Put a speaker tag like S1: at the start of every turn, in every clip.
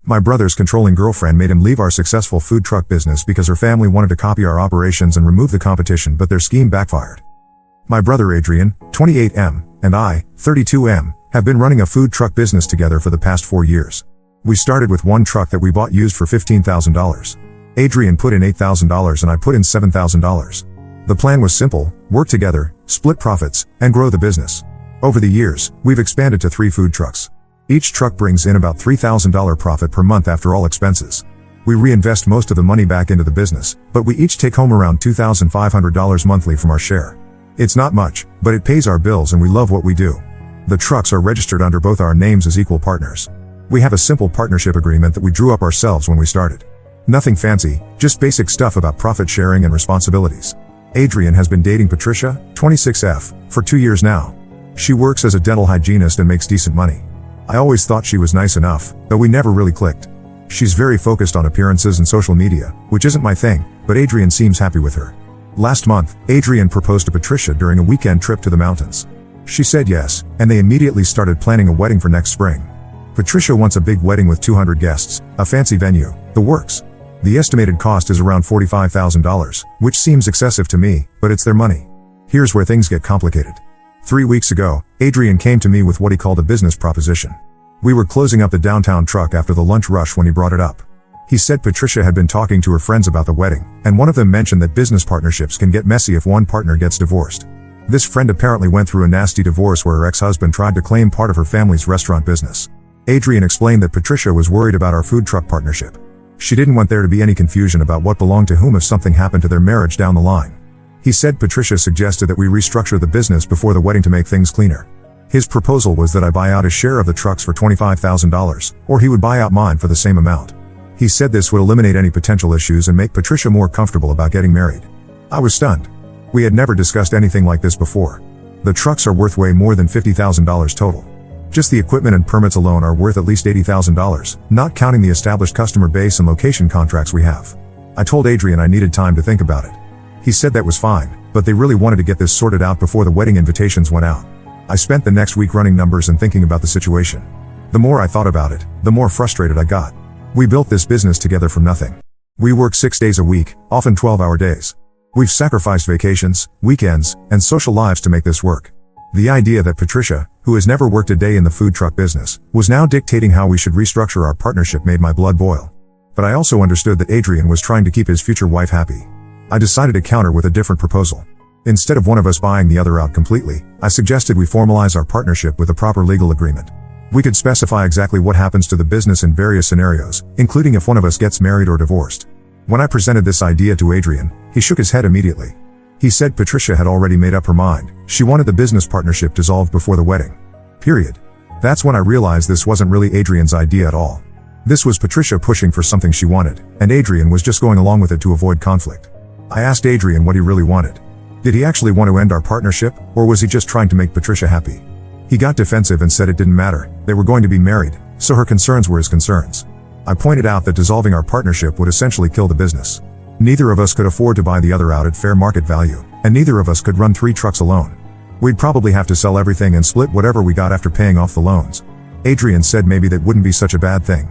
S1: My brother's controlling girlfriend made him leave our successful food truck business because her family wanted to copy our operations and remove the competition, but their scheme backfired. My brother Adrian, 28M, and I, 32M, have been running a food truck business together for the past 4 years. We started with one truck that we bought used for $15,000. Adrian put in $8,000 and I put in $7,000. The plan was simple: work together, split profits, and grow the business. Over the years, we've expanded to 3 food trucks. Each truck brings in about $3,000 profit per month after all expenses. We reinvest most of the money back into the business, but we each take home around $2,500 monthly from our share. It's not much, but it pays our bills and we love what we do. The trucks are registered under both our names as equal partners. We have a simple partnership agreement that we drew up ourselves when we started. Nothing fancy, just basic stuff about profit sharing and responsibilities. Adrian has been dating Patricia, 26F, for 2 years now. She works as a dental hygienist and makes decent money. I always thought she was nice enough, though we never really clicked. She's very focused on appearances and social media, which isn't my thing, but Adrian seems happy with her. Last month, Adrian proposed to Patricia during a weekend trip to the mountains. She said yes, and they immediately started planning a wedding for next spring. Patricia wants a big wedding with 200 guests, a fancy venue, the works. The estimated cost is around $45,000, which seems excessive to me, but it's their money. Here's where things get complicated. 3 weeks ago, Adrian came to me with what he called a business proposition. We were closing up the downtown truck after the lunch rush when he brought it up. He said Patricia had been talking to her friends about the wedding, and one of them mentioned that business partnerships can get messy if one partner gets divorced. This friend apparently went through a nasty divorce where her ex-husband tried to claim part of her family's restaurant business. Adrian explained that Patricia was worried about our food truck partnership. She didn't want there to be any confusion about what belonged to whom if something happened to their marriage down the line. He said Patricia suggested that we restructure the business before the wedding to make things cleaner. His proposal was that I buy out his share of the trucks for $25,000, or he would buy out mine for the same amount. He said this would eliminate any potential issues and make Patricia more comfortable about getting married. I was stunned. We had never discussed anything like this before. The trucks are worth way more than $50,000 total. Just the equipment and permits alone are worth at least $80,000, not counting the established customer base and location contracts we have. I told Adrian I needed time to think about it. He said that was fine, but they really wanted to get this sorted out before the wedding invitations went out. I spent the next week running numbers and thinking about the situation. The more I thought about it, the more frustrated I got. We built this business together from nothing. We work 6 days a week, often 12-hour days. We've sacrificed vacations, weekends, and social lives to make this work. The idea that Patricia, who has never worked a day in the food truck business, was now dictating how we should restructure our partnership made my blood boil. But I also understood that Adrian was trying to keep his future wife happy. I decided to counter with a different proposal. Instead of one of us buying the other out completely, I suggested we formalize our partnership with a proper legal agreement. We could specify exactly what happens to the business in various scenarios, including if one of us gets married or divorced. When I presented this idea to Adrian, he shook his head immediately. He said Patricia had already made up her mind. She wanted the business partnership dissolved before the wedding. Period. That's when I realized this wasn't really Adrian's idea at all. This was Patricia pushing for something she wanted, and Adrian was just going along with it to avoid conflict. I asked Adrian what he really wanted. Did he actually want to end our partnership, or was he just trying to make Patricia happy? He got defensive and said it didn't matter, they were going to be married, so her concerns were his concerns. I pointed out that dissolving our partnership would essentially kill the business. Neither of us could afford to buy the other out at fair market value, and neither of us could run 3 trucks alone. We'd probably have to sell everything and split whatever we got after paying off the loans. Adrian said maybe that wouldn't be such a bad thing.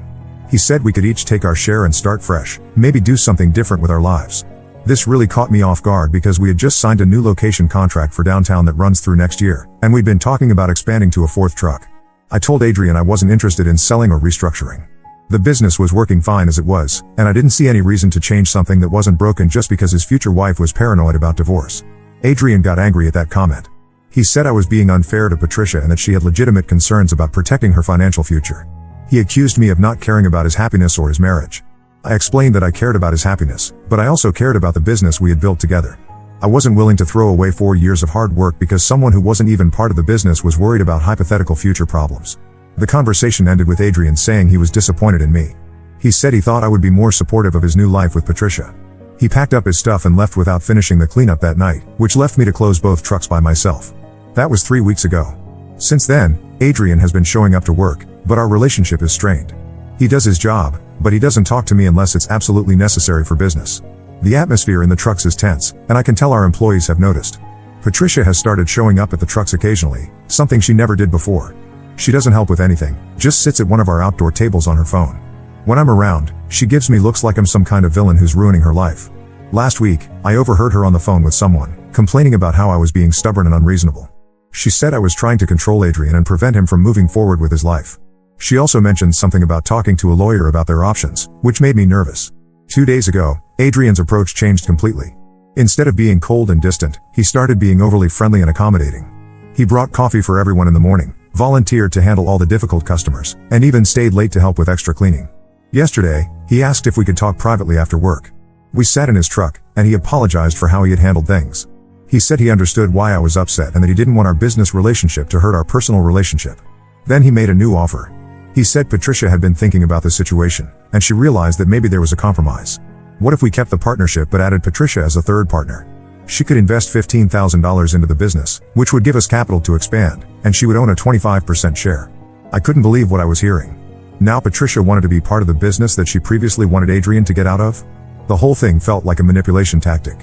S1: He said we could each take our share and start fresh, maybe do something different with our lives. This really caught me off guard because we had just signed a new location contract for downtown that runs through next year, and we'd been talking about expanding to a 4th truck. I told Adrian I wasn't interested in selling or restructuring. The business was working fine as it was, and I didn't see any reason to change something that wasn't broken just because his future wife was paranoid about divorce. Adrian got angry at that comment. He said I was being unfair to Patricia and that she had legitimate concerns about protecting her financial future. He accused me of not caring about his happiness or his marriage. I explained that I cared about his happiness, but I also cared about the business we had built together. I wasn't willing to throw away 4 years of hard work because someone who wasn't even part of the business was worried about hypothetical future problems. The conversation ended with Adrian saying he was disappointed in me. He said he thought I would be more supportive of his new life with Patricia. He packed up his stuff and left without finishing the cleanup that night, which left me to close both trucks by myself. That was 3 weeks ago. Since then, Adrian has been showing up to work, but our relationship is strained. He does his job, but he doesn't talk to me unless it's absolutely necessary for business. The atmosphere in the trucks is tense, and I can tell our employees have noticed. Patricia has started showing up at the trucks occasionally, something she never did before. She doesn't help with anything, just sits at one of our outdoor tables on her phone. When I'm around, she gives me looks like I'm some kind of villain who's ruining her life. Last week, I overheard her on the phone with someone, complaining about how I was being stubborn and unreasonable. She said I was trying to control Adrian and prevent him from moving forward with his life. She also mentioned something about talking to a lawyer about their options, which made me nervous. 2 days ago, Adrian's approach changed completely. Instead of being cold and distant, he started being overly friendly and accommodating. He brought coffee for everyone in the morning, volunteered to handle all the difficult customers, and even stayed late to help with extra cleaning. Yesterday, he asked if we could talk privately after work. We sat in his truck, and he apologized for how he had handled things. He said he understood why I was upset and that he didn't want our business relationship to hurt our personal relationship. Then he made a new offer. He said Patricia had been thinking about the situation, and she realized that maybe there was a compromise. What if we kept the partnership but added Patricia as a third partner? She could invest $15,000 into the business, which would give us capital to expand, and she would own a 25% share. I couldn't believe what I was hearing. Now Patricia wanted to be part of the business that she previously wanted Adrian to get out of? The whole thing felt like a manipulation tactic.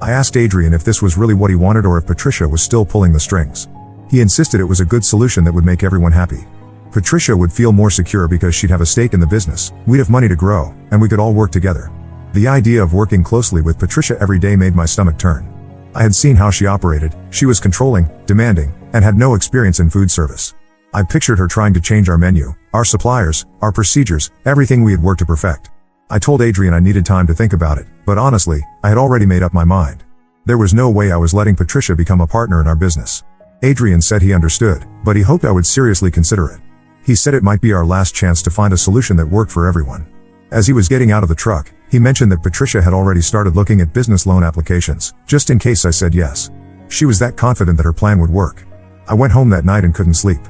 S1: I asked Adrian if this was really what he wanted or if Patricia was still pulling the strings. He insisted it was a good solution that would make everyone happy. Patricia would feel more secure because she'd have a stake in the business, we'd have money to grow, and we could all work together. The idea of working closely with Patricia every day made my stomach turn. I had seen how she operated. She was controlling, demanding, and had no experience in food service. I pictured her trying to change our menu, our suppliers, our procedures, everything we had worked to perfect. I told Adrian I needed time to think about it, but honestly, I had already made up my mind. There was no way I was letting Patricia become a partner in our business. Adrian said he understood, but he hoped I would seriously consider it. He said it might be our last chance to find a solution that worked for everyone. As he was getting out of the truck, he mentioned that Patricia had already started looking at business loan applications, just in case I said yes. She was that confident that her plan would work. I went home that night and couldn't sleep.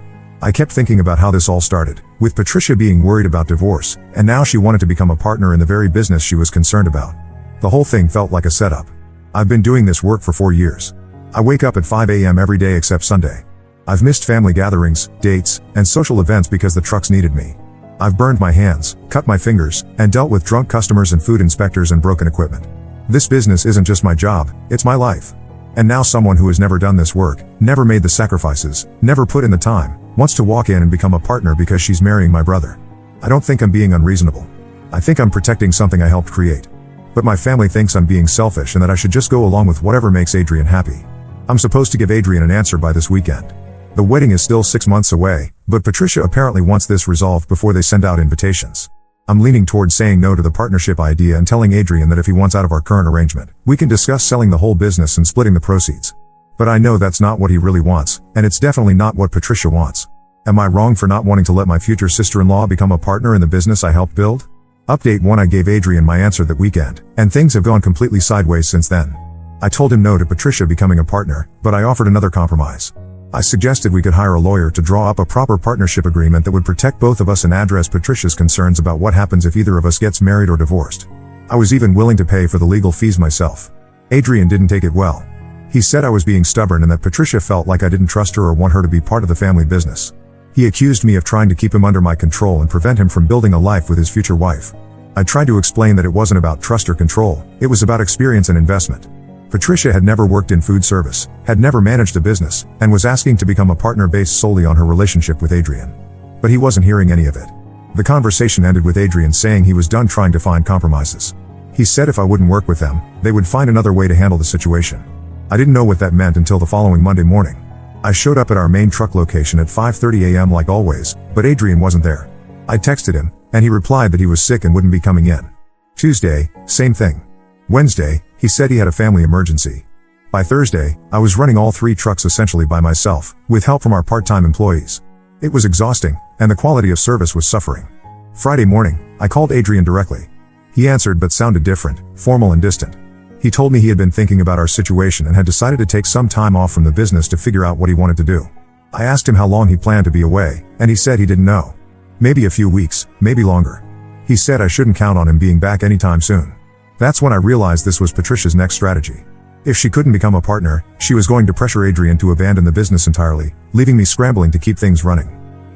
S1: I kept thinking about how this all started, with Patricia being worried about divorce, and now she wanted to become a partner in the very business she was concerned about. The whole thing felt like a setup. I've been doing this work for 4 years. I wake up at 5 a.m. every day except Sunday. I've missed family gatherings, dates, and social events because the trucks needed me. I've burned my hands, cut my fingers, and dealt with drunk customers and food inspectors and broken equipment. This business isn't just my job, it's my life. And now someone who has never done this work, never made the sacrifices, never put in the time, wants to walk in and become a partner because she's marrying my brother. I don't think I'm being unreasonable. I think I'm protecting something I helped create. But my family thinks I'm being selfish and that I should just go along with whatever makes Adrian happy. I'm supposed to give Adrian an answer by this weekend. The wedding is still 6 months away, but Patricia apparently wants this resolved before they send out invitations. I'm leaning towards saying no to the partnership idea and telling Adrian that if he wants out of our current arrangement, we can discuss selling the whole business and splitting the proceeds. But I know that's not what he really wants, and it's definitely not what Patricia wants. Am I wrong for not wanting to let my future sister-in-law become a partner in the business I helped build? Update 1: I gave Adrian my answer that weekend, and things have gone completely sideways since then. I told him no to Patricia becoming a partner, but I offered another compromise. I suggested we could hire a lawyer to draw up a proper partnership agreement that would protect both of us and address Patricia's concerns about what happens if either of us gets married or divorced. I was even willing to pay for the legal fees myself. Adrian didn't take it well. He said I was being stubborn and that Patricia felt like I didn't trust her or want her to be part of the family business. He accused me of trying to keep him under my control and prevent him from building a life with his future wife. I tried to explain that it wasn't about trust or control, it was about experience and investment. Patricia had never worked in food service, had never managed a business, and was asking to become a partner based solely on her relationship with Adrian. But he wasn't hearing any of it. The conversation ended with Adrian saying he was done trying to find compromises. He said if I wouldn't work with them, they would find another way to handle the situation. I didn't know what that meant until the following Monday morning. I showed up at our main truck location at 5:30 a.m. like always, but Adrian wasn't there. I texted him, and he replied that he was sick and wouldn't be coming in. Tuesday, same thing. Wednesday, he said he had a family emergency. By Thursday, I was running all 3 trucks essentially by myself, with help from our part-time employees. It was exhausting, and the quality of service was suffering. Friday morning, I called Adrian directly. He answered but sounded different, formal and distant. He told me he had been thinking about our situation and had decided to take some time off from the business to figure out what he wanted to do. I asked him how long he planned to be away, and he said he didn't know. Maybe a few weeks, maybe longer. He said I shouldn't count on him being back anytime soon. That's when I realized this was Patricia's next strategy. If she couldn't become a partner, she was going to pressure Adrian to abandon the business entirely, leaving me scrambling to keep things running.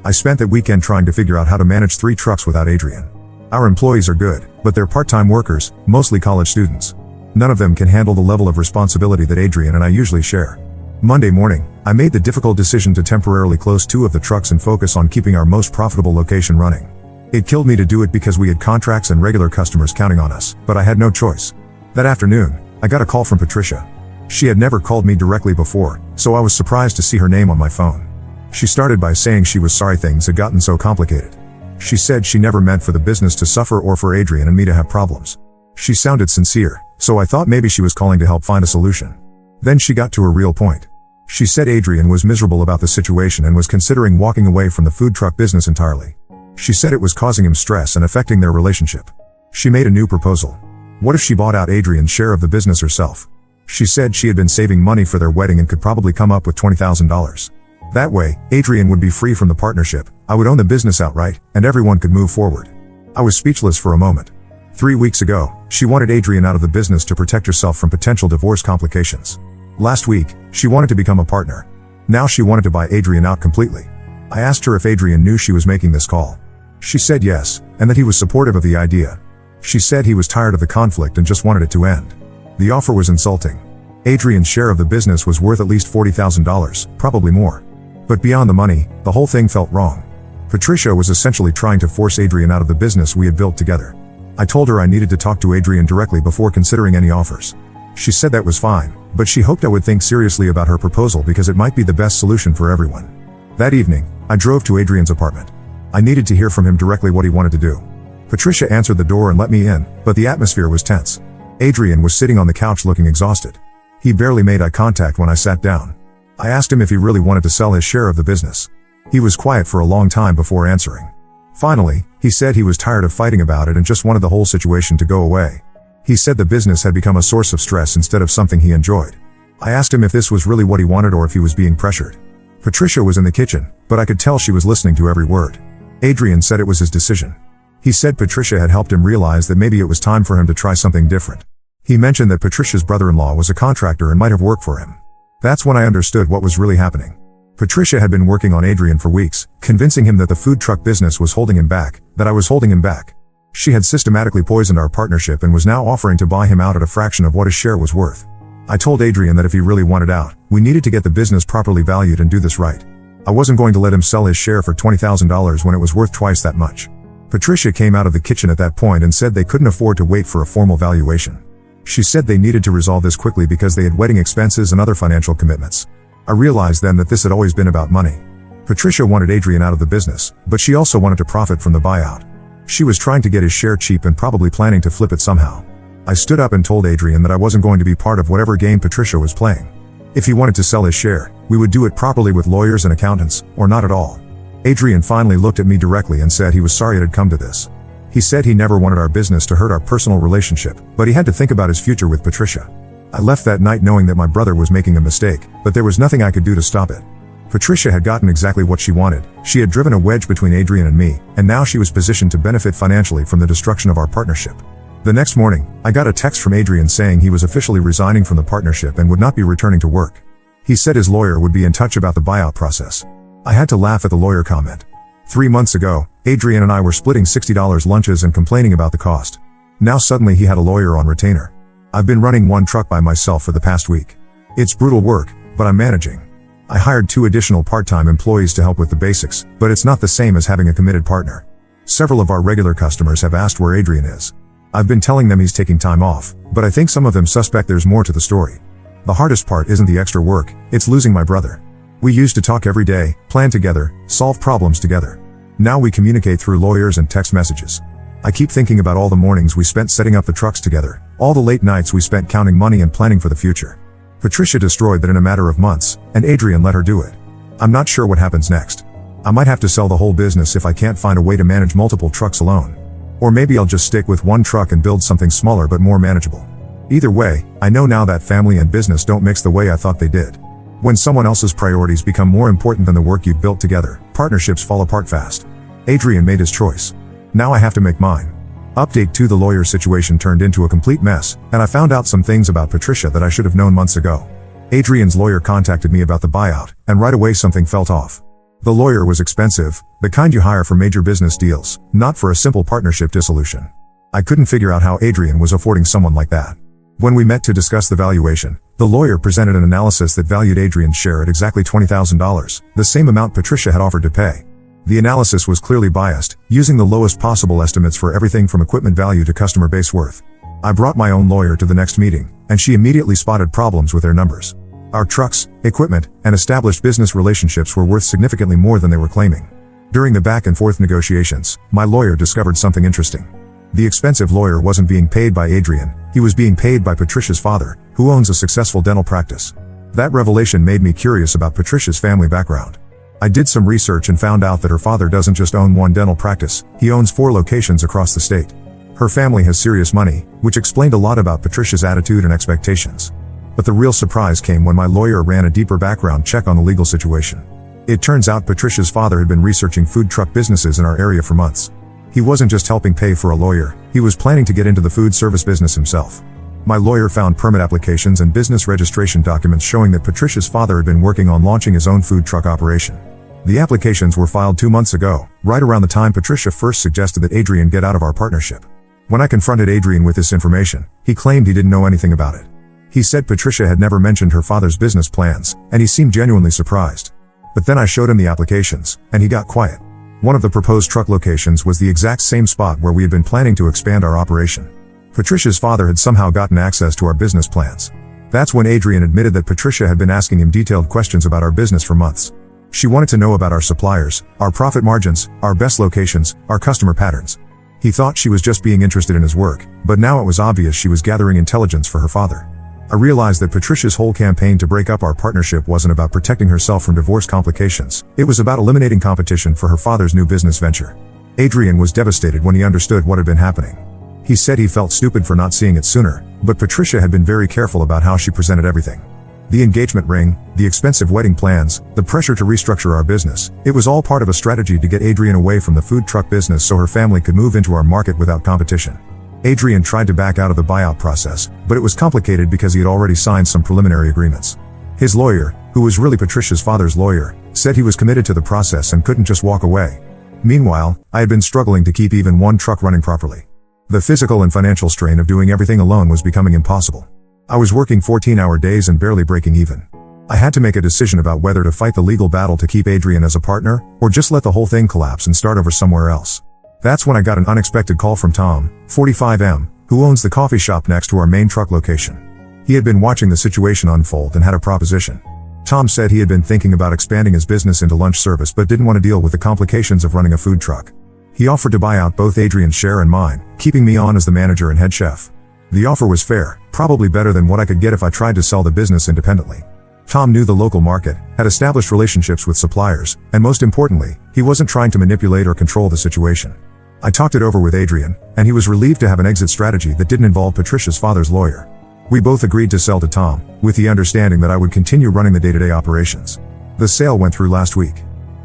S1: I spent that weekend trying to figure out how to manage 3 trucks without Adrian. Our employees are good, but they're part-time workers, mostly college students. None of them can handle the level of responsibility that Adrian and I usually share. Monday morning, I made the difficult decision to temporarily close 2 of the trucks and focus on keeping our most profitable location running. It killed me to do it because we had contracts and regular customers counting on us, but I had no choice. That afternoon, I got a call from Patricia. She had never called me directly before, so I was surprised to see her name on my phone. She started by saying she was sorry things had gotten so complicated. She said she never meant for the business to suffer or for Adrian and me to have problems. She sounded sincere, so I thought maybe she was calling to help find a solution. Then she got to a real point. She said Adrian was miserable about the situation and was considering walking away from the food truck business entirely. She said it was causing him stress and affecting their relationship. She made a new proposal. What if she bought out Adrian's share of the business herself? She said she had been saving money for their wedding and could probably come up with $20,000. That way, Adrian would be free from the partnership, I would own the business outright, and everyone could move forward. I was speechless for a moment. 3 weeks ago, she wanted Adrian out of the business to protect herself from potential divorce complications. Last week, she wanted to become a partner. Now she wanted to buy Adrian out completely. I asked her if Adrian knew she was making this call. She said yes, and that he was supportive of the idea. She said he was tired of the conflict and just wanted it to end. The offer was insulting. Adrian's share of the business was worth at least $40,000, probably more. But beyond the money, the whole thing felt wrong. Patricia was essentially trying to force Adrian out of the business we had built together. I told her I needed to talk to Adrian directly before considering any offers. She said that was fine, but she hoped I would think seriously about her proposal because it might be the best solution for everyone. That evening, I drove to Adrian's apartment. I needed to hear from him directly what he wanted to do. Patricia answered the door and let me in, but the atmosphere was tense. Adrian was sitting on the couch looking exhausted. He barely made eye contact when I sat down. I asked him if he really wanted to sell his share of the business. He was quiet for a long time before answering. Finally, he said he was tired of fighting about it and just wanted the whole situation to go away. He said the business had become a source of stress instead of something he enjoyed. I asked him if this was really what he wanted or if he was being pressured. Patricia was in the kitchen, but I could tell she was listening to every word. Adrian said it was his decision. He said Patricia had helped him realize that maybe it was time for him to try something different. He mentioned that Patricia's brother-in-law was a contractor and might have worked for him. That's when I understood what was really happening. Patricia had been working on Adrian for weeks, convincing him that the food truck business was holding him back, that I was holding him back. She had systematically poisoned our partnership and was now offering to buy him out at a fraction of what his share was worth. I told Adrian that if he really wanted out, we needed to get the business properly valued and do this right. I wasn't going to let him sell his share for $20,000 when it was worth twice that much. Patricia came out of the kitchen at that point and said they couldn't afford to wait for a formal valuation. She said they needed to resolve this quickly because they had wedding expenses and other financial commitments. I realized then that this had always been about money. Patricia wanted Adrian out of the business, but she also wanted to profit from the buyout. She was trying to get his share cheap and probably planning to flip it somehow. I stood up and told Adrian that I wasn't going to be part of whatever game Patricia was playing. If he wanted to sell his share, we would do it properly with lawyers and accountants, or not at all. Adrian finally looked at me directly and said he was sorry it had come to this. He said he never wanted our business to hurt our personal relationship, but he had to think about his future with Patricia. I left that night knowing that my brother was making a mistake, but there was nothing I could do to stop it. Patricia had gotten exactly what she wanted. She had driven a wedge between Adrian and me, and now she was positioned to benefit financially from the destruction of our partnership. The next morning, I got a text from Adrian saying he was officially resigning from the partnership and would not be returning to work. He said his lawyer would be in touch about the buyout process. I had to laugh at the lawyer comment. 3 months ago, Adrian and I were splitting $60 lunches and complaining about the cost. Now suddenly he had a lawyer on retainer. I've been running one truck by myself for the past week. It's brutal work, but I'm managing. I hired 2 additional part-time employees to help with the basics, but it's not the same as having a committed partner. Several of our regular customers have asked where Adrian is. I've been telling them he's taking time off, but I think some of them suspect there's more to the story. The hardest part isn't the extra work, it's losing my brother. We used to talk every day, plan together, solve problems together. Now we communicate through lawyers and text messages. I keep thinking about all the mornings we spent setting up the trucks together, all the late nights we spent counting money and planning for the future. Patricia destroyed that in a matter of months, and Adrian let her do it. I'm not sure what happens next. I might have to sell the whole business if I can't find a way to manage multiple trucks alone. Or maybe I'll just stick with one truck and build something smaller but more manageable. Either way, I know now that family and business don't mix the way I thought they did. When someone else's priorities become more important than the work you've built together, partnerships fall apart fast. Adrian made his choice. Now I have to make mine. Update 2: the lawyer situation turned into a complete mess, and I found out some things about Patricia that I should have known months ago. Adrian's lawyer contacted me about the buyout, and right away something felt off. The lawyer was expensive, the kind you hire for major business deals, not for a simple partnership dissolution. I couldn't figure out how Adrian was affording someone like that. When we met to discuss the valuation, the lawyer presented an analysis that valued Adrian's share at exactly $20,000, the same amount Patricia had offered to pay. The analysis was clearly biased, using the lowest possible estimates for everything from equipment value to customer base worth. I brought my own lawyer to the next meeting, and she immediately spotted problems with their numbers. Our trucks, equipment, and established business relationships were worth significantly more than they were claiming. During the back and forth negotiations, my lawyer discovered something interesting. The expensive lawyer wasn't being paid by Adrian, he was being paid by Patricia's father, who owns a successful dental practice. That revelation made me curious about Patricia's family background. I did some research and found out that her father doesn't just own one dental practice, he owns 4 locations across the state. Her family has serious money, which explained a lot about Patricia's attitude and expectations. But the real surprise came when my lawyer ran a deeper background check on the legal situation. It turns out Patricia's father had been researching food truck businesses in our area for months. He wasn't just helping pay for a lawyer, he was planning to get into the food service business himself. My lawyer found permit applications and business registration documents showing that Patricia's father had been working on launching his own food truck operation. The applications were filed 2 months ago, right around the time Patricia first suggested that Adrian get out of our partnership. When I confronted Adrian with this information, he claimed he didn't know anything about it. He said Patricia had never mentioned her father's business plans, and he seemed genuinely surprised. But then I showed him the applications, and he got quiet. One of the proposed truck locations was the exact same spot where we had been planning to expand our operation. Patricia's father had somehow gotten access to our business plans. That's when Adrian admitted that Patricia had been asking him detailed questions about our business for months. She wanted to know about our suppliers, our profit margins, our best locations, our customer patterns. He thought she was just being interested in his work, but now it was obvious she was gathering intelligence for her father. I realized that Patricia's whole campaign to break up our partnership wasn't about protecting herself from divorce complications, it was about eliminating competition for her father's new business venture. Adrian was devastated when he understood what had been happening. He said he felt stupid for not seeing it sooner, but Patricia had been very careful about how she presented everything. The engagement ring, the expensive wedding plans, the pressure to restructure our business, it was all part of a strategy to get Adrian away from the food truck business so her family could move into our market without competition. Adrian tried to back out of the buyout process, but it was complicated because he had already signed some preliminary agreements. His lawyer, who was really Patricia's father's lawyer, said he was committed to the process and couldn't just walk away. Meanwhile, I had been struggling to keep even one truck running properly. The physical and financial strain of doing everything alone was becoming impossible. I was working 14-hour days and barely breaking even. I had to make a decision about whether to fight the legal battle to keep Adrian as a partner, or just let the whole thing collapse and start over somewhere else. That's when I got an unexpected call from Tom, 45M, who owns the coffee shop next to our main truck location. He had been watching the situation unfold and had a proposition. Tom said he had been thinking about expanding his business into lunch service but didn't want to deal with the complications of running a food truck. He offered to buy out both Adrian's share and mine, keeping me on as the manager and head chef. The offer was fair, probably better than what I could get if I tried to sell the business independently. Tom knew the local market, had established relationships with suppliers, and most importantly, he wasn't trying to manipulate or control the situation. I talked it over with Adrian, and he was relieved to have an exit strategy that didn't involve Patricia's father's lawyer. We both agreed to sell to Tom, with the understanding that I would continue running the day-to-day operations. The sale went through last week.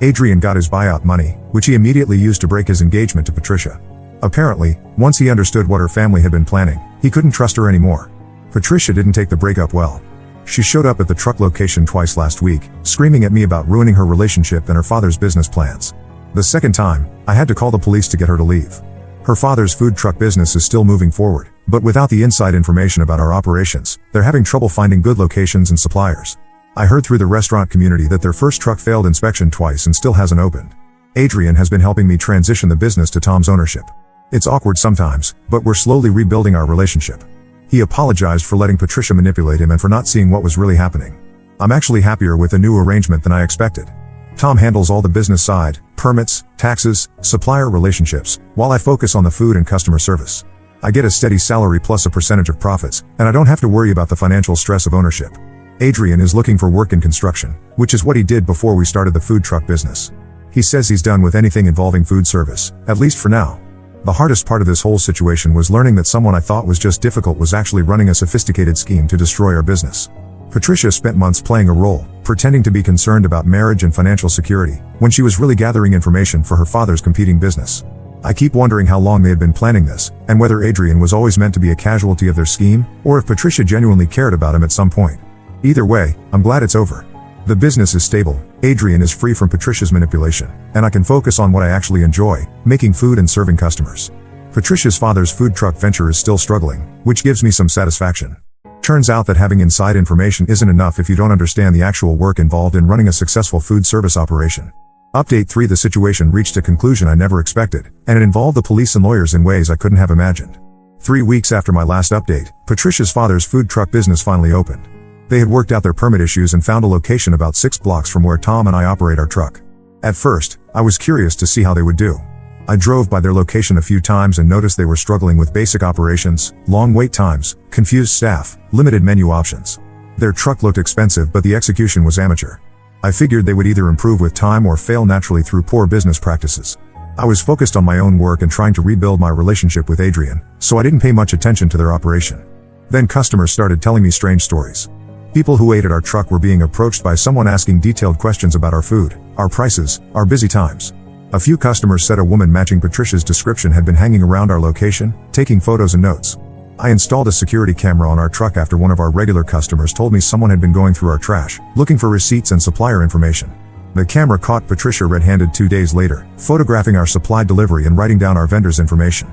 S1: Adrian got his buyout money, which he immediately used to break his engagement to Patricia. Apparently, once he understood what her family had been planning, he couldn't trust her anymore. Patricia didn't take the breakup well. She showed up at the truck location twice last week, screaming at me about ruining her relationship and her father's business plans. The second time, I had to call the police to get her to leave. Her father's food truck business is still moving forward, but without the inside information about our operations, they're having trouble finding good locations and suppliers. I heard through the restaurant community that their first truck failed inspection twice and still hasn't opened. Adrian has been helping me transition the business to Tom's ownership. It's awkward sometimes, but we're slowly rebuilding our relationship. He apologized for letting Patricia manipulate him and for not seeing what was really happening. I'm actually happier with the new arrangement than I expected. Tom handles all the business side, permits, taxes, supplier relationships, while I focus on the food and customer service. I get a steady salary plus a percentage of profits, and I don't have to worry about the financial stress of ownership. Adrian is looking for work in construction, which is what he did before we started the food truck business. He says he's done with anything involving food service, at least for now. The hardest part of this whole situation was learning that someone I thought was just difficult was actually running a sophisticated scheme to destroy our business. Patricia spent months playing a role, pretending to be concerned about marriage and financial security, when she was really gathering information for her father's competing business. I keep wondering how long they had been planning this, and whether Adrian was always meant to be a casualty of their scheme, or if Patricia genuinely cared about him at some point. Either way, I'm glad it's over. The business is stable, Adrian is free from Patricia's manipulation, and I can focus on what I actually enjoy, making food and serving customers. Patricia's father's food truck venture is still struggling, which gives me some satisfaction. Turns out that having inside information isn't enough if you don't understand the actual work involved in running a successful food service operation. Update 3: The situation reached a conclusion I never expected, and it involved the police and lawyers in ways I couldn't have imagined. 3 weeks after my last update, Patricia's father's food truck business finally opened. They had worked out their permit issues and found a location about 6 blocks from where Tom and I operate our truck. At first, I was curious to see how they would do. I drove by their location a few times and noticed they were struggling with basic operations, long wait times, confused staff, limited menu options. Their truck looked expensive, but the execution was amateur. I figured they would either improve with time or fail naturally through poor business practices. I was focused on my own work and trying to rebuild my relationship with Adrian, so I didn't pay much attention to their operation. Then customers started telling me strange stories. People who ate at our truck were being approached by someone asking detailed questions about our food, our prices, our busy times. A few customers said a woman matching Patricia's description had been hanging around our location, taking photos and notes. I installed a security camera on our truck after one of our regular customers told me someone had been going through our trash, looking for receipts and supplier information. The camera caught Patricia red-handed 2 days later, photographing our supply delivery and writing down our vendor's information.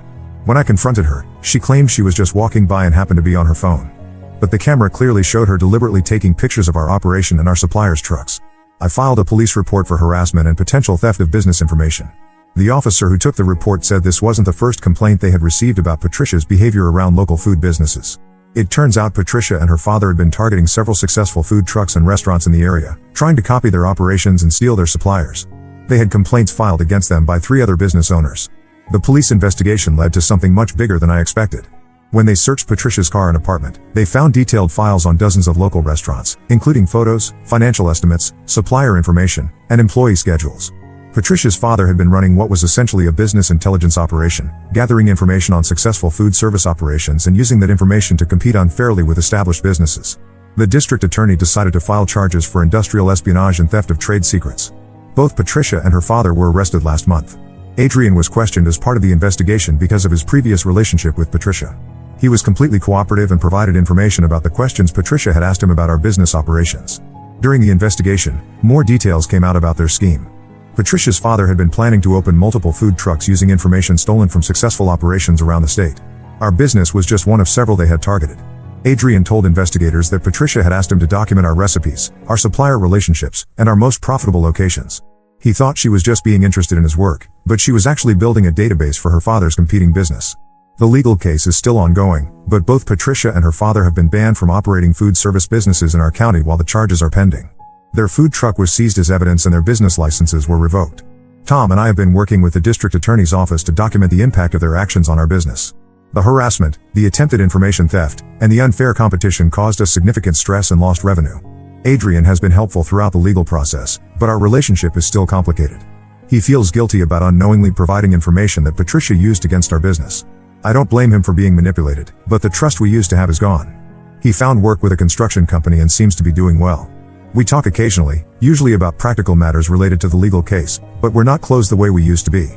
S1: When I confronted her, she claimed she was just walking by and happened to be on her phone. But the camera clearly showed her deliberately taking pictures of our operation and our suppliers' trucks. I filed a police report for harassment and potential theft of business information. The officer who took the report said this wasn't the first complaint they had received about Patricia's behavior around local food businesses. It turns out Patricia and her father had been targeting several successful food trucks and restaurants in the area, trying to copy their operations and steal their suppliers. They had complaints filed against them by 3 other business owners. The police investigation led to something much bigger than I expected. When they searched Patricia's car and apartment, they found detailed files on dozens of local restaurants, including photos, financial estimates, supplier information, and employee schedules. Patricia's father had been running what was essentially a business intelligence operation, gathering information on successful food service operations and using that information to compete unfairly with established businesses. The district attorney decided to file charges for industrial espionage and theft of trade secrets. Both Patricia and her father were arrested last month. Adrian was questioned as part of the investigation because of his previous relationship with Patricia. He was completely cooperative and provided information about the questions Patricia had asked him about our business operations. During the investigation, more details came out about their scheme. Patricia's father had been planning to open multiple food trucks using information stolen from successful operations around the state. Our business was just one of several they had targeted. Adrian told investigators that Patricia had asked him to document our recipes, our supplier relationships, and our most profitable locations. He thought she was just being interested in his work, but she was actually building a database for her father's competing business. The legal case is still ongoing, but both Patricia and her father have been banned from operating food service businesses in our county while the charges are pending. Their food truck was seized as evidence and their business licenses were revoked. Tom and I have been working with the district attorney's office to document the impact of their actions on our business. The harassment, the attempted information theft, and the unfair competition caused us significant stress and lost revenue. Adrian has been helpful throughout the legal process, but our relationship is still complicated. He feels guilty about unknowingly providing information that Patricia used against our business. I don't blame him for being manipulated, but the trust we used to have is gone. He found work with a construction company and seems to be doing well. We talk occasionally, usually about practical matters related to the legal case, but we're not close the way we used to be.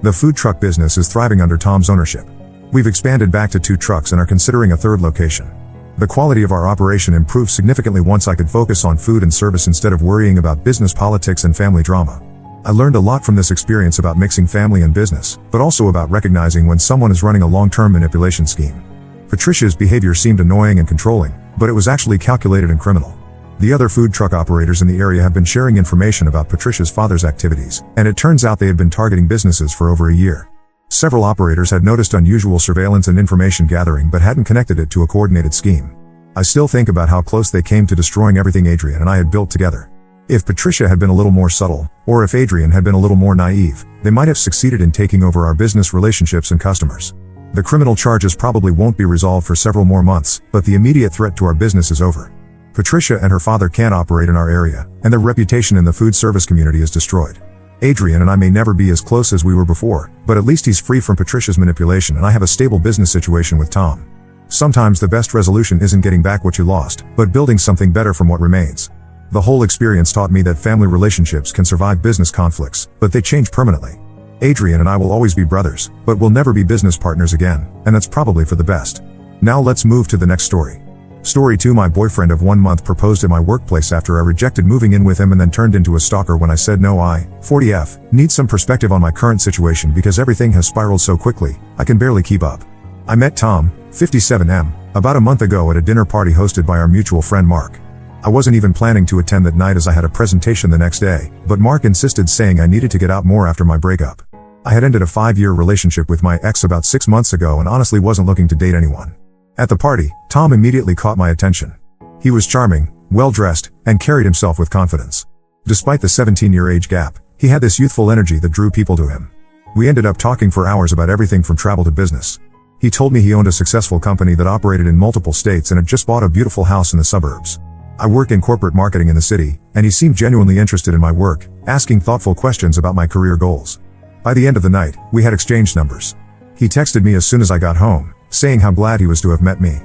S1: The food truck business is thriving under Tom's ownership. We've expanded back to 2 trucks and are considering a 3rd location. The quality of our operation improved significantly once I could focus on food and service instead of worrying about business politics and family drama. I learned a lot from this experience about mixing family and business, but also about recognizing when someone is running a long-term manipulation scheme. Patricia's behavior seemed annoying and controlling, but it was actually calculated and criminal. The other food truck operators in the area have been sharing information about Patricia's father's activities, and it turns out they had been targeting businesses for over a year. Several operators had noticed unusual surveillance and information gathering but hadn't connected it to a coordinated scheme. I still think about how close they came to destroying everything Adrian and I had built together. If Patricia had been a little more subtle, or if Adrian had been a little more naive, they might have succeeded in taking over our business relationships and customers. The criminal charges probably won't be resolved for several more months, but the immediate threat to our business is over. Patricia and her father can't operate in our area, and their reputation in the food service community is destroyed. Adrian and I may never be as close as we were before, but at least he's free from Patricia's manipulation and I have a stable business situation with Tom. Sometimes the best resolution isn't getting back what you lost, but building something better from what remains. The whole experience taught me that family relationships can survive business conflicts, but they change permanently. Adrian and I will always be brothers, but we'll never be business partners again, and that's probably for the best. Now let's move to the next story. Story 2: My boyfriend of 1 month proposed at my workplace after I rejected moving in with him and then turned into a stalker when I said no. I, 40F, need some perspective on my current situation because everything has spiraled so quickly, I can barely keep up. I met Tom, 57M, about a month ago at a dinner party hosted by our mutual friend Mark. I wasn't even planning to attend that night as I had a presentation the next day, but Mark insisted, saying I needed to get out more after my breakup. I had ended a 5-year relationship with my ex about 6 months ago and honestly wasn't looking to date anyone. At the party, Tom immediately caught my attention. He was charming, well-dressed, and carried himself with confidence. Despite the 17-year age gap, he had this youthful energy that drew people to him. We ended up talking for hours about everything from travel to business. He told me he owned a successful company that operated in multiple states and had just bought a beautiful house in the suburbs. I work in corporate marketing in the city, and he seemed genuinely interested in my work, asking thoughtful questions about my career goals. By the end of the night, we had exchanged numbers. He texted me as soon as I got home, saying how glad he was to have met me.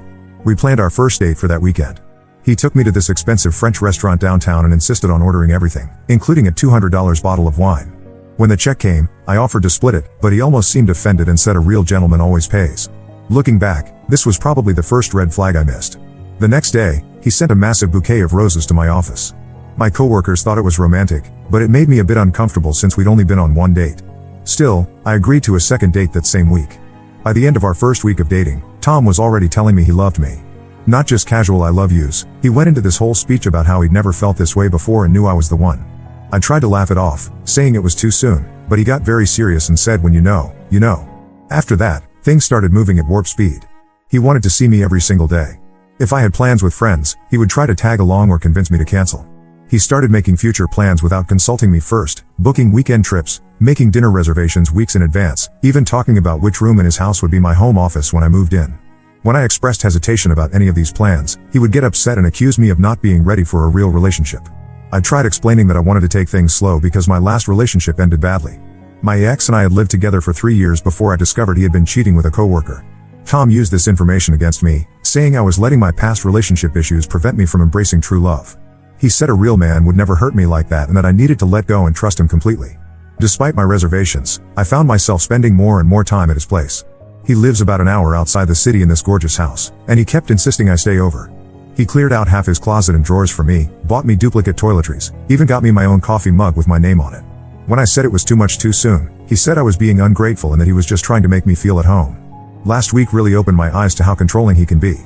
S1: We planned our first date for that weekend. He took me to this expensive French restaurant downtown and insisted on ordering everything, including a $200 bottle of wine. When the check came, I offered to split it, but he almost seemed offended and said a real gentleman always pays. Looking back, this was probably the first red flag I missed. The next day, he sent a massive bouquet of roses to my office. My coworkers thought it was romantic, but it made me a bit uncomfortable since we'd only been on one date. Still, I agreed to a second date that same week. By the end of our first week of dating, Tom was already telling me he loved me. Not just casual I love yous, he went into this whole speech about how he'd never felt this way before and knew I was the one. I tried to laugh it off, saying it was too soon, but he got very serious and said, when you know, you know. After that, things started moving at warp speed. He wanted to see me every single day. If I had plans with friends, he would try to tag along or convince me to cancel. He started making future plans without consulting me first, booking weekend trips, making dinner reservations weeks in advance, even talking about which room in his house would be my home office when I moved in. When I expressed hesitation about any of these plans, he would get upset and accuse me of not being ready for a real relationship. I tried explaining that I wanted to take things slow because my last relationship ended badly. My ex and I had lived together for 3 years before I discovered he had been cheating with a coworker. Tom used this information against me, saying I was letting my past relationship issues prevent me from embracing true love. He said a real man would never hurt me like that and that I needed to let go and trust him completely. Despite my reservations, I found myself spending more and more time at his place. He lives about an hour outside the city in this gorgeous house, and he kept insisting I stay over. He cleared out half his closet and drawers for me, bought me duplicate toiletries, even got me my own coffee mug with my name on it. When I said it was too much too soon, he said I was being ungrateful and that he was just trying to make me feel at home. Last week really opened my eyes to how controlling he can be.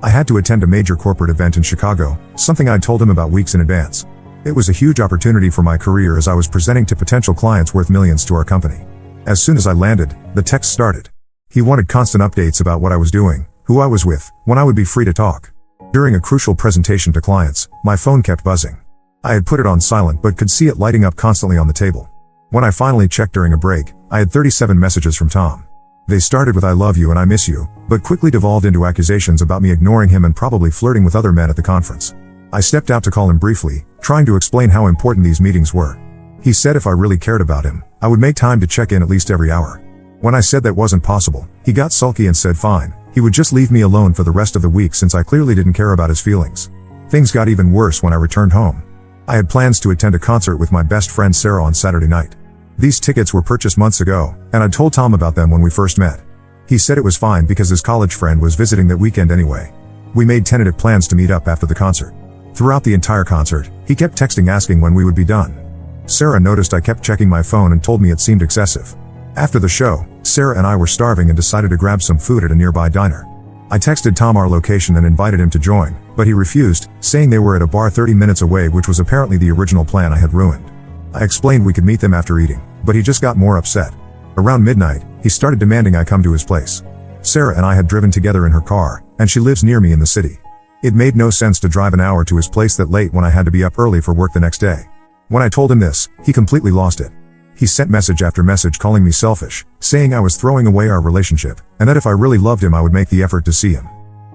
S1: I had to attend a major corporate event in Chicago, something I'd told him about weeks in advance. It was a huge opportunity for my career as I was presenting to potential clients worth millions to our company. As soon as I landed, the text started. He wanted constant updates about what I was doing, who I was with, when I would be free to talk. During a crucial presentation to clients, my phone kept buzzing. I had put it on silent but could see it lighting up constantly on the table. When I finally checked during a break, I had 37 messages from Tom. They started with I love you and I miss you, but quickly devolved into accusations about me ignoring him and probably flirting with other men at the conference. I stepped out to call him briefly, trying to explain how important these meetings were. He said if I really cared about him, I would make time to check in at least every hour. When I said that wasn't possible, he got sulky and said fine, he would just leave me alone for the rest of the week since I clearly didn't care about his feelings. Things got even worse when I returned home. I had plans to attend a concert with my best friend Sarah on Saturday night. These tickets were purchased months ago, and I'd told Tom about them when we first met. He said it was fine because his college friend was visiting that weekend anyway. We made tentative plans to meet up after the concert. Throughout the entire concert, he kept texting asking when we would be done. Sarah noticed I kept checking my phone and told me it seemed excessive. After the show, Sarah and I were starving and decided to grab some food at a nearby diner. I texted Tom our location and invited him to join, but he refused, saying they were at a bar 30 minutes away, which was apparently the original plan I had ruined. I explained we could meet them after eating, but he just got more upset. Around midnight, he started demanding I come to his place. Sarah and I had driven together in her car, and she lives near me in the city. It made no sense to drive an hour to his place that late when I had to be up early for work the next day. When I told him this, he completely lost it. He sent message after message calling me selfish, saying I was throwing away our relationship, and that if I really loved him I would make the effort to see him.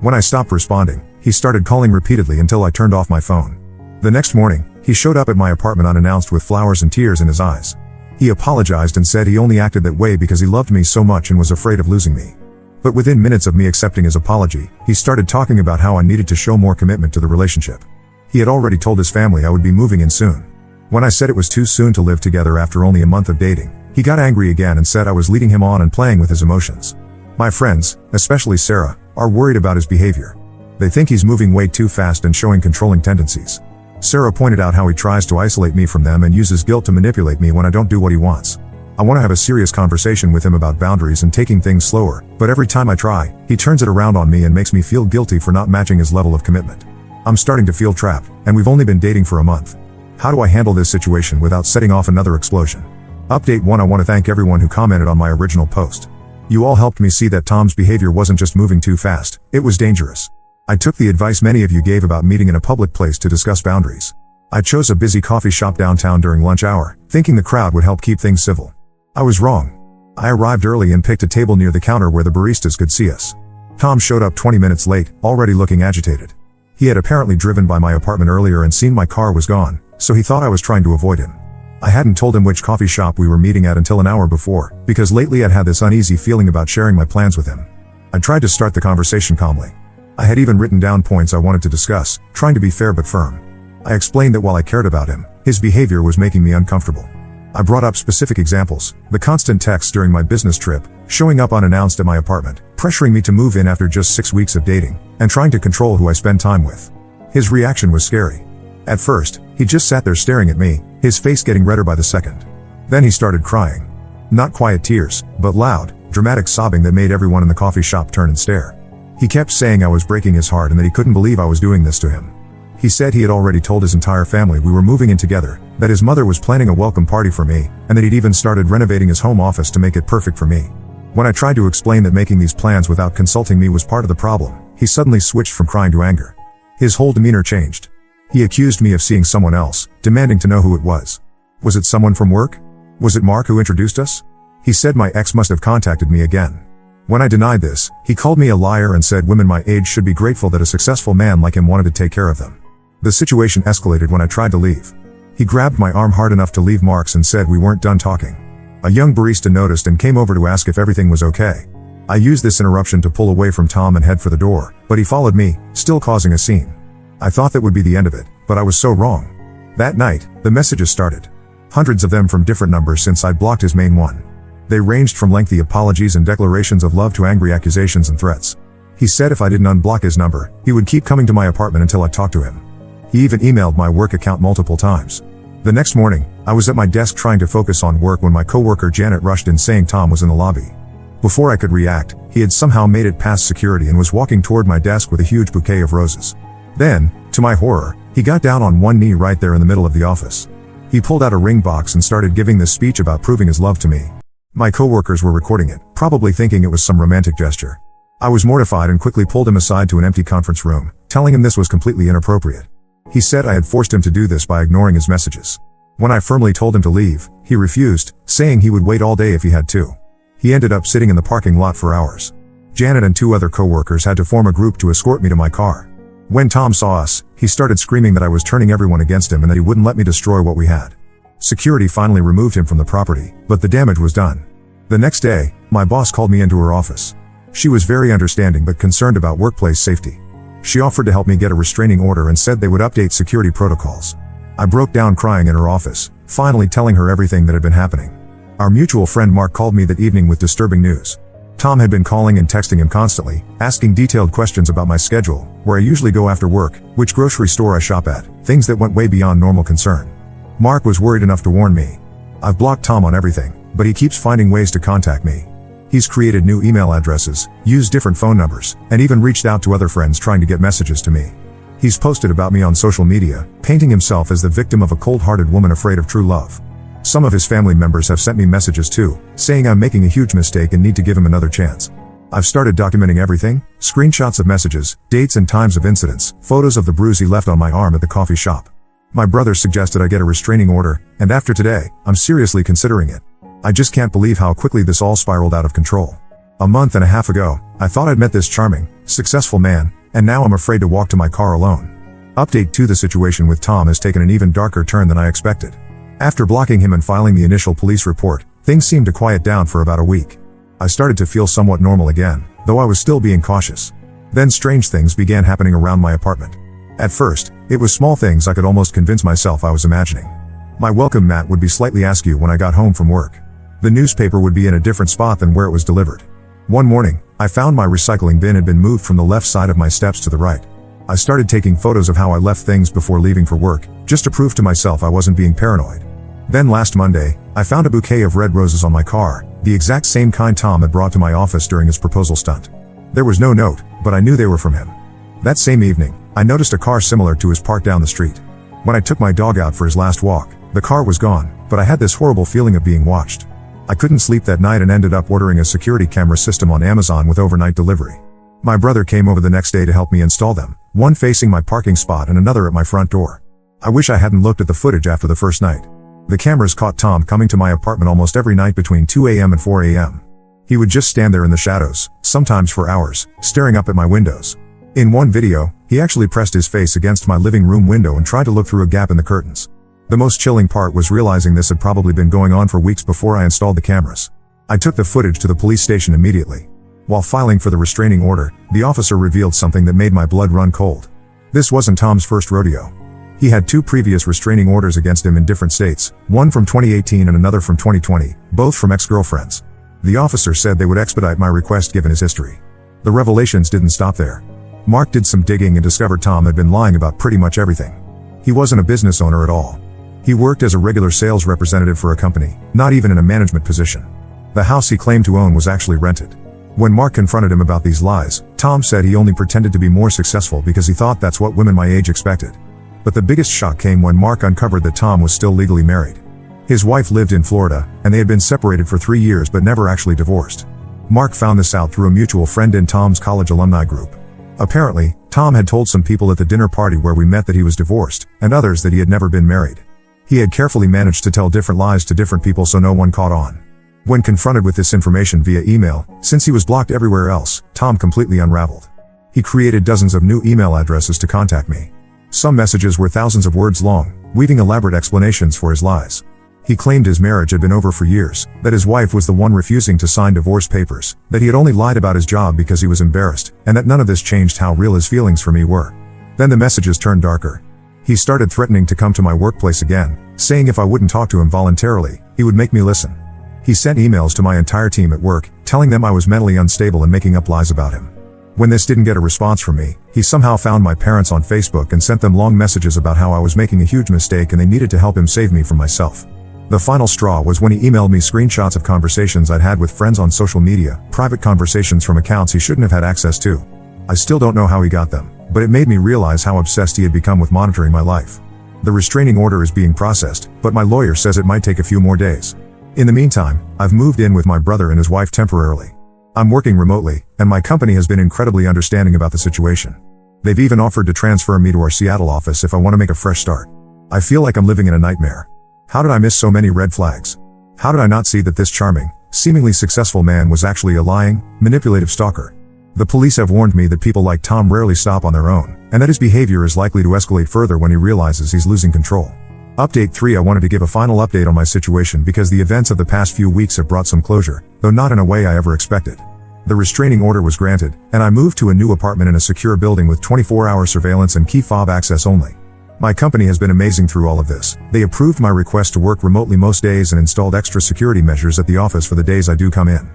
S1: When I stopped responding, he started calling repeatedly until I turned off my phone. The next morning, he showed up at my apartment unannounced with flowers and tears in his eyes. He apologized and said he only acted that way because he loved me so much and was afraid of losing me. But within minutes of me accepting his apology, he started talking about how I needed to show more commitment to the relationship. He had already told his family I would be moving in soon. When I said it was too soon to live together after only a month of dating, he got angry again and said I was leading him on and playing with his emotions. My friends, especially Sarah, are worried about his behavior. They think he's moving way too fast and showing controlling tendencies. Sarah pointed out how he tries to isolate me from them and uses guilt to manipulate me when I don't do what he wants. I want to have a serious conversation with him about boundaries and taking things slower, but every time I try, he turns it around on me and makes me feel guilty for not matching his level of commitment. I'm starting to feel trapped, and we've only been dating for a month. How do I handle this situation without setting off another explosion? Update 1. I want to thank everyone who commented on my original post. You all helped me see that Tom's behavior wasn't just moving too fast, it was dangerous. I took the advice many of you gave about meeting in a public place to discuss boundaries. I chose a busy coffee shop downtown during lunch hour, thinking the crowd would help keep things civil. I was wrong. I arrived early and picked a table near the counter where the baristas could see us. Tom showed up 20 minutes late, already looking agitated. He had apparently driven by my apartment earlier and seen my car was gone, so he thought I was trying to avoid him. I hadn't told him which coffee shop we were meeting at until an hour before, because lately I'd had this uneasy feeling about sharing my plans with him. I tried to start the conversation calmly. I had even written down points I wanted to discuss, trying to be fair but firm. I explained that while I cared about him, his behavior was making me uncomfortable. I brought up specific examples, the constant texts during my business trip, showing up unannounced at my apartment, pressuring me to move in after just 6 weeks of dating, and trying to control who I spend time with. His reaction was scary. At first, he just sat there staring at me, his face getting redder by the second. Then he started crying. Not quiet tears, but loud, dramatic sobbing that made everyone in the coffee shop turn and stare. He kept saying I was breaking his heart and that he couldn't believe I was doing this to him. He said he had already told his entire family we were moving in together, that his mother was planning a welcome party for me, and that he'd even started renovating his home office to make it perfect for me. When I tried to explain that making these plans without consulting me was part of the problem, he suddenly switched from crying to anger. His whole demeanor changed. He accused me of seeing someone else, demanding to know who it was. Was it someone from work? Was it Mark who introduced us? He said my ex must have contacted me again. When I denied this, he called me a liar and said women my age should be grateful that a successful man like him wanted to take care of them. The situation escalated when I tried to leave. He grabbed my arm hard enough to leave marks and said we weren't done talking. A young barista noticed and came over to ask if everything was okay. I used this interruption to pull away from Tom and head for the door, but he followed me, still causing a scene. I thought that would be the end of it, but I was so wrong. That night, the messages started. Hundreds of them from different numbers since I'd blocked his main one. They ranged from lengthy apologies and declarations of love to angry accusations and threats. He said if I didn't unblock his number, he would keep coming to my apartment until I talked to him. He even emailed my work account multiple times. The next morning, I was at my desk trying to focus on work when my coworker Janet rushed in saying Tom was in the lobby. Before I could react, he had somehow made it past security and was walking toward my desk with a huge bouquet of roses. Then, to my horror, he got down on one knee right there in the middle of the office. He pulled out a ring box and started giving this speech about proving his love to me. My coworkers were recording it, probably thinking it was some romantic gesture. I was mortified and quickly pulled him aside to an empty conference room, telling him this was completely inappropriate. He said I had forced him to do this by ignoring his messages. When I firmly told him to leave, he refused, saying he would wait all day if he had to. He ended up sitting in the parking lot for hours. Janet and 2 other coworkers had to form a group to escort me to my car. When Tom saw us, he started screaming that I was turning everyone against him and that he wouldn't let me destroy what we had. Security finally removed him from the property, but the damage was done. The next day, my boss called me into her office. She was very understanding but concerned about workplace safety. She offered to help me get a restraining order and said they would update security protocols. I broke down crying in her office, finally telling her everything that had been happening. Our mutual friend Mark called me that evening with disturbing news. Tom had been calling and texting him constantly, asking detailed questions about my schedule, where I usually go after work, which grocery store I shop at, things that went way beyond normal concern. Mark was worried enough to warn me. I've blocked Tom on everything, but he keeps finding ways to contact me. He's created new email addresses, used different phone numbers, and even reached out to other friends trying to get messages to me. He's posted about me on social media, painting himself as the victim of a cold-hearted woman afraid of true love. Some of his family members have sent me messages too, saying I'm making a huge mistake and need to give him another chance. I've started documenting everything, screenshots of messages, dates and times of incidents, photos of the bruise he left on my arm at the coffee shop. My brother suggested I get a restraining order, and after today, I'm seriously considering it. I just can't believe how quickly this all spiraled out of control. A month and a half ago, I thought I'd met this charming, successful man, and now I'm afraid to walk to my car alone. Update 2: The situation with Tom has taken an even darker turn than I expected. After blocking him and filing the initial police report, things seemed to quiet down for about a week. I started to feel somewhat normal again, though I was still being cautious. Then strange things began happening around my apartment. At first, it was small things I could almost convince myself I was imagining. My welcome mat would be slightly askew when I got home from work. The newspaper would be in a different spot than where it was delivered. One morning, I found my recycling bin had been moved from the left side of my steps to the right. I started taking photos of how I left things before leaving for work, just to prove to myself I wasn't being paranoid. Then last Monday, I found a bouquet of red roses on my car, the exact same kind Tom had brought to my office during his proposal stunt. There was no note, but I knew they were from him. That same evening, I noticed a car similar to his parked down the street. When I took my dog out for his last walk, the car was gone, but I had this horrible feeling of being watched. I couldn't sleep that night and ended up ordering a security camera system on Amazon with overnight delivery. My brother came over the next day to help me install them, one facing my parking spot and another at my front door. I wish I hadn't looked at the footage after the first night. The cameras caught Tom coming to my apartment almost every night between 2 a.m. and 4 a.m. He would just stand there in the shadows, sometimes for hours, staring up at my windows. In one video, he actually pressed his face against my living room window and tried to look through a gap in the curtains. The most chilling part was realizing this had probably been going on for weeks before I installed the cameras. I took the footage to the police station immediately. While filing for the restraining order, the officer revealed something that made my blood run cold. This wasn't Tom's first rodeo. He had 2 previous restraining orders against him in different states, one from 2018 and another from 2020, both from ex-girlfriends. The officer said they would expedite my request given his history. The revelations didn't stop there. Mark did some digging and discovered Tom had been lying about pretty much everything. He wasn't a business owner at all. He worked as a regular sales representative for a company, not even in a management position. The house he claimed to own was actually rented. When Mark confronted him about these lies, Tom said he only pretended to be more successful because he thought that's what women my age expected. But the biggest shock came when Mark uncovered that Tom was still legally married. His wife lived in Florida, and they had been separated for 3 years but never actually divorced. Mark found this out through a mutual friend in Tom's college alumni group. Apparently, Tom had told some people at the dinner party where we met that he was divorced, and others that he had never been married. He had carefully managed to tell different lies to different people so no one caught on. When confronted with this information via email, since he was blocked everywhere else, Tom completely unraveled. He created dozens of new email addresses to contact me. Some messages were thousands of words long, weaving elaborate explanations for his lies. He claimed his marriage had been over for years, that his wife was the one refusing to sign divorce papers, that he had only lied about his job because he was embarrassed, and that none of this changed how real his feelings for me were. Then the messages turned darker. He started threatening to come to my workplace again, saying if I wouldn't talk to him voluntarily, he would make me listen. He sent emails to my entire team at work, telling them I was mentally unstable and making up lies about him. When this didn't get a response from me, he somehow found my parents on Facebook and sent them long messages about how I was making a huge mistake and they needed to help him save me from myself. The final straw was when he emailed me screenshots of conversations I'd had with friends on social media, private conversations from accounts he shouldn't have had access to. I still don't know how he got them, but it made me realize how obsessed he had become with monitoring my life. The restraining order is being processed, but my lawyer says it might take a few more days. In the meantime, I've moved in with my brother and his wife temporarily. I'm working remotely, and my company has been incredibly understanding about the situation. They've even offered to transfer me to our Seattle office if I want to make a fresh start. I feel like I'm living in a nightmare. How did I miss so many red flags? How did I not see that this charming, seemingly successful man was actually a lying, manipulative stalker? The police have warned me that people like Tom rarely stop on their own, and that his behavior is likely to escalate further when he realizes he's losing control. Update 3: I wanted to give a final update on my situation because the events of the past few weeks have brought some closure, though not in a way I ever expected. The restraining order was granted, and I moved to a new apartment in a secure building with 24-hour surveillance and key fob access only. My company has been amazing through all of this. They approved my request to work remotely most days and installed extra security measures at the office for the days I do come in.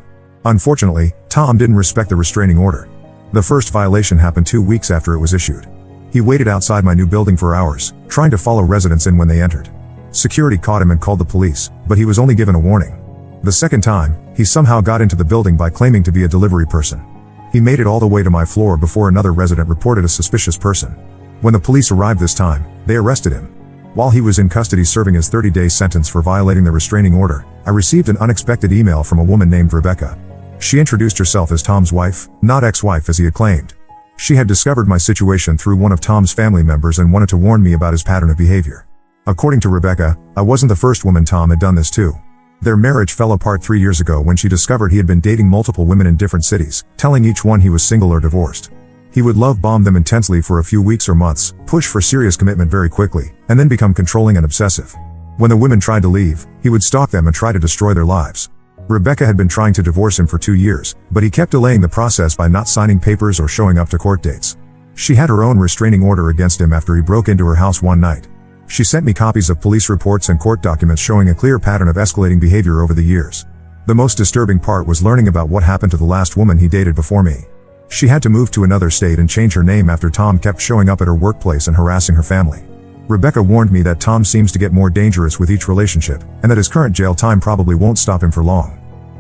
S1: Unfortunately, Tom didn't respect the restraining order. The first violation happened 2 weeks after it was issued. He waited outside my new building for hours, trying to follow residents in when they entered. Security caught him and called the police, but he was only given a warning. The second time, he somehow got into the building by claiming to be a delivery person. He made it all the way to my floor before another resident reported a suspicious person. When the police arrived this time, they arrested him. While he was in custody serving his 30-day sentence for violating the restraining order, I received an unexpected email from a woman named Rebecca. She introduced herself as Tom's wife, not ex-wife as he had claimed. She had discovered my situation through one of Tom's family members and wanted to warn me about his pattern of behavior. According to Rebecca, I wasn't the first woman Tom had done this to. Their marriage fell apart 3 years ago when she discovered he had been dating multiple women in different cities, telling each one he was single or divorced. He would love bomb them intensely for a few weeks or months, push for serious commitment very quickly, and then become controlling and obsessive. When the women tried to leave, he would stalk them and try to destroy their lives. Rebecca had been trying to divorce him for 2 years, but he kept delaying the process by not signing papers or showing up to court dates. She had her own restraining order against him after he broke into her house one night. She sent me copies of police reports and court documents showing a clear pattern of escalating behavior over the years. The most disturbing part was learning about what happened to the last woman he dated before me. She had to move to another state and change her name after Tom kept showing up at her workplace and harassing her family. Rebecca warned me that Tom seems to get more dangerous with each relationship, and that his current jail time probably won't stop him for long.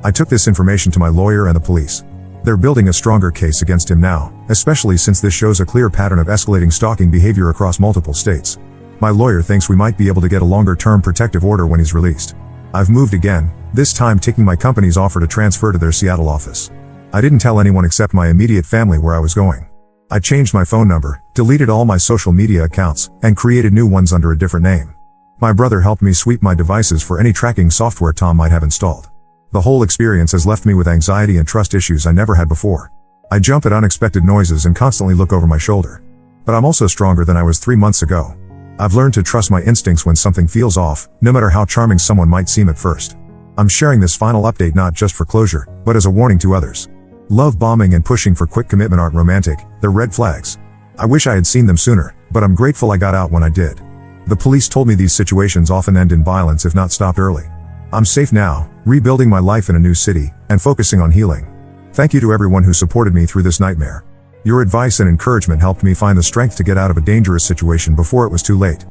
S1: I took this information to my lawyer and the police. They're building a stronger case against him now, especially since this shows a clear pattern of escalating stalking behavior across multiple states. My lawyer thinks we might be able to get a longer-term protective order when he's released. I've moved again, this time taking my company's offer to transfer to their Seattle office. I didn't tell anyone except my immediate family where I was going. I changed my phone number, deleted all my social media accounts, and created new ones under a different name. My brother helped me sweep my devices for any tracking software Tom might have installed. The whole experience has left me with anxiety and trust issues I never had before. I jump at unexpected noises and constantly look over my shoulder. But I'm also stronger than I was 3 months ago. I've learned to trust my instincts when something feels off, no matter how charming someone might seem at first. I'm sharing this final update not just for closure, but as a warning to others. Love bombing and pushing for quick commitment aren't romantic, they're red flags. I wish I had seen them sooner, but I'm grateful I got out when I did. The police told me these situations often end in violence if not stopped early. I'm safe now, rebuilding my life in a new city, and focusing on healing. Thank you to everyone who supported me through this nightmare. Your advice and encouragement helped me find the strength to get out of a dangerous situation before it was too late.